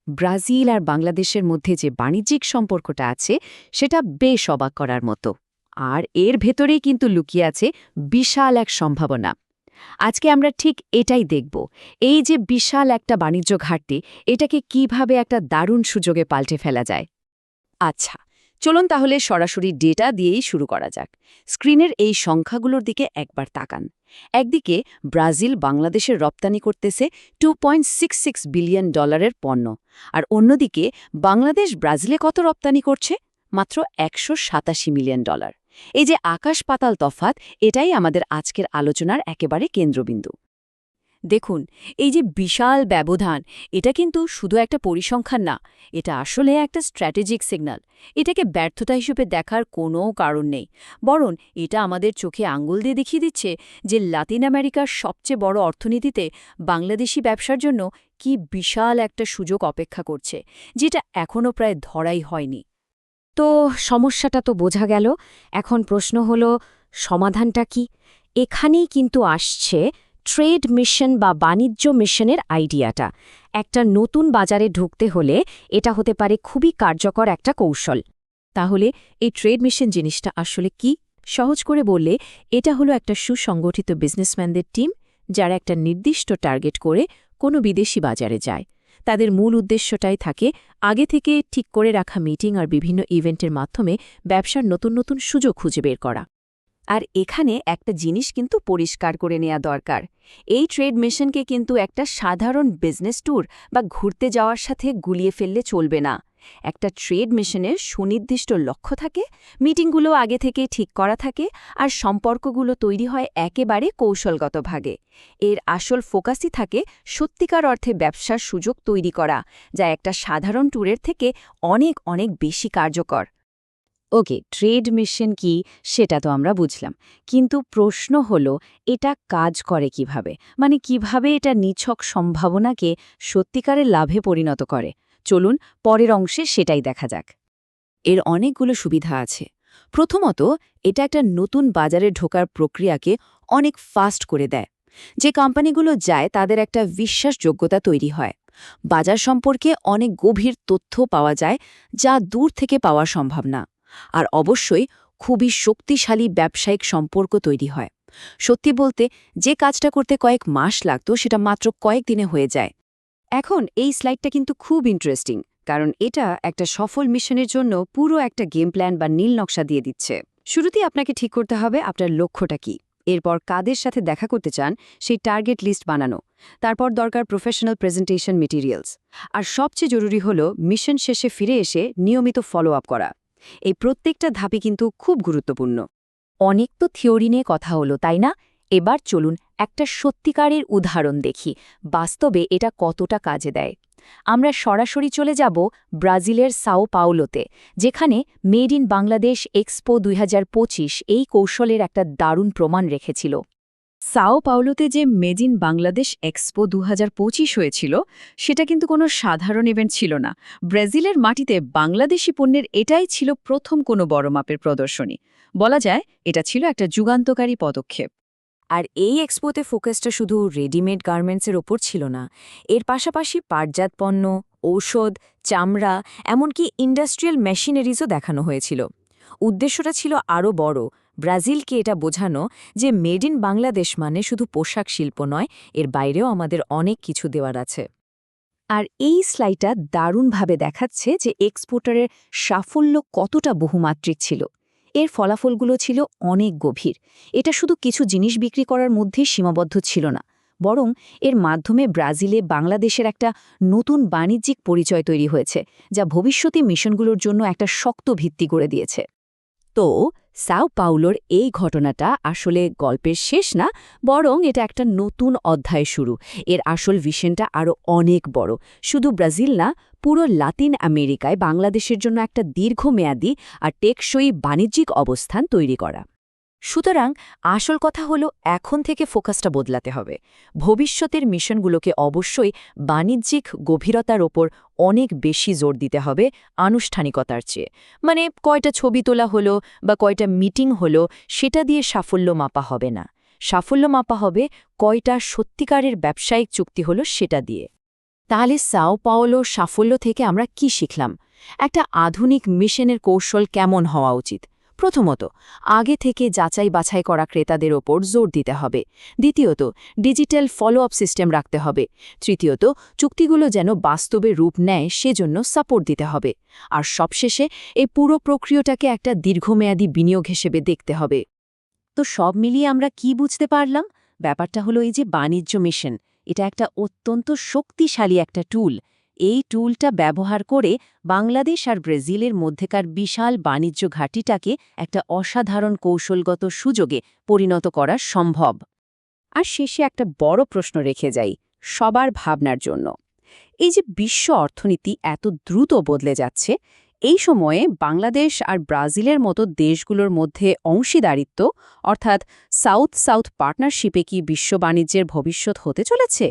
Brazil আর বাংলাদেশের মধ্যে যে বাণিজ্যিক সম্পর্কটা আছে সেটা বেশ অবাক করার মতো। আর এর ভেতরেই কিন্তু লুকিয়ে আছে বিশাল এক সম্ভাবনা। আজকে আমরা ঠিক এটাই দেখব। এই যে বিশাল একটা বাণিজ্য ঘাটতি, এটাকে কিভাবে একটা দারুণ সুযোগে পাল্টে ফেলা যায়। আচ্ছা, চলুন তাহলে সরাসরি ডেটা দিয়েই শুরু করা যাক। স্ক্রিনের এই সংখ্যাগুলোর দিকে একবার তাকান। একদিকে ব্রাজিল বাংলাদেশে রপ্তানি করতেছে $2.66 বিলিয়ন পণ্য, আর অন্যদিকে বাংলাদেশ ব্রাজিলে কত রপ্তানি করছে? মাত্র $187 মিলিয়ন। এই যে আকাশ পাতাল তফাৎ, এটাই আমাদের আজকের আলোচনার একেবারে কেন্দ্রবিন্দু। দেখুন, এই যে বিশাল ব্যবধান, এটা কিন্তু শুধু একটা পরিসংখ্যান না, এটা আসলে একটা স্ট্র্যাটেজিক সিগন্যাল। এটাকে ব্যর্থতা হিসেবে দেখার কোনো কারণ নেই, বরং এটা আমাদের চোখে আঙুল দিয়ে দেখিয়ে দিচ্ছে যে লাতিন আমেরিকার সবচেয়ে বড় অর্থনীতিতে বাংলাদেশি ব্যবসার জন্য কি বিশাল একটা সুযোগ অপেক্ষা করছে, যেটা এখনও প্রায় ধরাই হয়নি। তো সমস্যাটা তো বোঝা গেল। এখন প্রশ্ন হলো, সমাধানটা কি? এখানেই কিন্তু আসছে ট্রেড মিশন বা বাণিজ্য মিশনের আইডিয়াটা। একটা নতুন বাজারে ঢুকতে হলে এটা হতে পারে খুবই কার্যকর একটা কৌশল। তাহলে এই ট্রেড মিশন জিনিসটা আসলে কি? সহজ করে বললে, এটা হলো একটা সুসংগঠিত বিজনেসম্যানদের টিম, যারা একটা নির্দিষ্ট টার্গেট করে কোনো বিদেশি বাজারে যায়। তাদের মূল উদ্দেশ্যটাই থাকে আগে থেকে ঠিক করে রাখা মিটিং আর বিভিন্ন ইভেন্টের মাধ্যমে ব্যবসার নতুন নতুন সুযোগ খুঁজে বের করা। আর এখানে একটা জিনিস কিন্তু পরিষ্কার করে নেওয়া দরকার। এই ট্রেড মিশনকে কিন্তু একটা সাধারণ বিজনেস ট্যুর বা ঘুরতে যাওয়ার সাথে গুলিয়ে ফেললে চলবে না। একটা ট্রেড মিশনের সুনির্দিষ্ট লক্ষ্য থাকে, মিটিংগুলো আগে থেকে ঠিক করা থাকে, আর সম্পর্কগুলো তৈরি হয় একেবারে কৌশলগতভাবে। এর আসল ফোকাসই থাকে সত্যিকার অর্থে ব্যবসার সুযোগ তৈরি করা, যা একটা সাধারণ ট্যুরের থেকে অনেক অনেক বেশি কার্যকর। ওকে, ট্রেড মিশন কি সেটা তো আমরা বুঝলাম, কিন্তু প্রশ্ন হলো এটা কাজ করে কিভাবে? মানে কিভাবে এটা নিছক সম্ভাবনাকে সত্যিকারের লাভে পরিণত করে? চলুন পরের অংশে সেটাই দেখা যাক। এর অনেকগুলো সুবিধা আছে। প্রথমত, এটা একটা নতুন বাজারে ঢোকার প্রক্রিয়াকে অনেক ফাস্ট করে দেয়। যে কোম্পানিগুলো যায় তাদের একটা বিশ্বাসযোগ্যতা তৈরি হয়। বাজার সম্পর্কে অনেক গভীর তথ্য পাওয়া যায়, যা দূর থেকে পাওয়া সম্ভব না। আর অবশ্যই খুবই শক্তিশালী ব্যবসায়িক সম্পর্ক তৈরি হয়। সত্যি বলতে, যে কাজটা করতে কয়েক মাস লাগতো সেটা মাত্র কয়েক দিনে হয়ে যায়। এখন এই স্লাইডটা কিন্তু খুব ইন্টারেস্টিং, কারণ এটা একটা সফল মিশনের জন্য পুরো একটা গেম প্ল্যান বা নীল নকশা দিয়ে দিচ্ছে। শুরুতেই আপনাকে ঠিক করতে হবে আপনার লক্ষ্যটা কি। এরপর কাদের সাথে দেখা করতে চান সেই টার্গেট লিস্ট বানানো। তারপর দরকার প্রফেশনাল প্রেজেন্টেশন মেটেরিয়ালস। আর সবচেয়ে জরুরি হলো মিশন শেষে ফিরে এসে নিয়মিত ফলো আপ করা। এই প্রত্যেকটা ধাপই কিন্তু খুব গুরুত্বপূর্ণ। অনেক তো থিওরি নিয়ে কথা হলো, তাই না? এবার চলুন একটা সত্যিকারের উদাহরণ দেখি বাস্তবে এটা কতটা কাজে দেয়। আমরা সরাসরি চলে যাব ব্রাজিলের সাও পাওলোতে, যেখানে মেড ইন বাংলাদেশ এক্সপো 2025 এই কৌশলের একটা দারুণ প্রমাণ রেখেছিল। সাও পাওলোতে যে মেড ইন বাংলাদেশ এক্সপো 2025 হয়েছিল, সেটা কিন্তু কোনো সাধারণ ইভেন্ট ছিল না। ব্রাজিলের মাটিতে বাংলাদেশি পণ্যের এটাই ছিল প্রথম কোনো বড় মাপের প্রদর্শনী। বলা যায় এটা ছিল একটা যুগান্তকারী পদক্ষেপ। আর এই এক্সপোতে ফোকাসটা শুধু রেডিমেড গার্মেন্টসের ওপর ছিল না। এর পাশাপাশি পাটজাত পণ্য, ঔষধ, চামড়া, এমনকি ইন্ডাস্ট্রিয়াল মেশিনারিজও দেখানো হয়েছিল। উদ্দেশ্যটা ছিল আরও বড়, ব্রাজিলকে এটা বোঝানো যে মেড ইন বাংলাদেশ মানে শুধু পোশাক শিল্প নয়, এর বাইরেও আমাদের অনেক কিছু দেওয়ার আছে। আর এই স্লাইডটা দারুণভাবে দেখাচ্ছে যে এক্সপোর্টারের সাফল্য কতটা বহুমাত্রিক ছিল। এর ফলাফলগুলো ছিল অনেক গভীর। এটা শুধু কিছু জিনিস বিক্রি করার মধ্যেই সীমাবদ্ধ ছিল না, বরং এর মাধ্যমে ব্রাজিলে বাংলাদেশের একটা নতুন বাণিজ্যিক পরিচয় তৈরি হয়েছে, যা ভবিষ্যতে মিশনগুলোর জন্য একটা শক্ত ভিত্তি করে দিয়েছে। তো সাও পাউলোর এই ঘটনাটা আসলে গল্পের শেষ না, বরং এটা একটা নতুন অধ্যায় শুরু। এর আসল ভিশনটা আরও অনেক বড়। শুধু ব্রাজিল না, পুরো লাতিন আমেরিকায় বাংলাদেশের জন্য একটা দীর্ঘমেয়াদী আর টেকসই বাণিজ্যিক অবস্থান তৈরি করা। সুতরাং আসল কথা হলো এখন থেকে ফোকাসটা বদলাতে হবে। ভবিষ্যতের মিশনগুলোকে অবশ্যই বাণিজ্যিক গভীরতার ওপর অনেক বেশি জোর দিতে হবে আনুষ্ঠানিকতার চেয়ে। মানে কয়টা ছবি তোলা হলো বা কয়টা মিটিং হলো সেটা দিয়ে সাফল্য মাপা হবে না। সাফল্য মাপা হবে কয়টা সত্যিকারের ব্যবসায়িক চুক্তি হলো সেটা দিয়ে। তাহলে সাও পাওলোর সাফল্য থেকে আমরা কি শিখলাম? একটা আধুনিক মিশনের কৌশল কেমন হওয়া উচিত? প্রথমত, আগে থেকে যাচাই বাছাই করা ক্রেতাদের ওপর জোর দিতে হবে। দ্বিতীয়ত, ডিজিটাল ফলো আপ সিস্টেম রাখতে হবে। তৃতীয়ত, চুক্তিগুলো যেন বাস্তবে রূপ নেয় সেজন্য সাপোর্ট দিতে হবে। আর সবশেষে এই পুরো প্রক্রিয়াটাকে একটা দীর্ঘমেয়াদী বিনিয়োগ হিসেবে দেখতে হবে। তো সব মিলিয়ে আমরা কি বুঝতে পারলাম? ব্যাপারটা হলো এই যে বাণিজ্য মিশন, এটা একটা অত্যন্ত শক্তিশালী একটা টুল। এই টুলটা ব্যবহার করে বাংলাদেশ আর ব্রাজিলের মধ্যেকার বিশাল বাণিজ্য ঘাঁটিটাকে একটা অসাধারণ কৌশলগত সুযোগে পরিণত করা সম্ভব। আর শেষে একটা বড় প্রশ্ন রেখে যাই সবার ভাবনার জন্য। এই যে বিশ্ব অর্থনীতি এত দ্রুত বদলে যাচ্ছে, এই সময়ে বাংলাদেশ আর ব্রাজিলের মতো দেশগুলোর মধ্যে অংশীদারিত্ব অর্থাৎ সাউথ সাউথ পার্টনারশিপে কি বিশ্ব বাণিজ্যের ভবিষ্যৎ হতে চলেছে?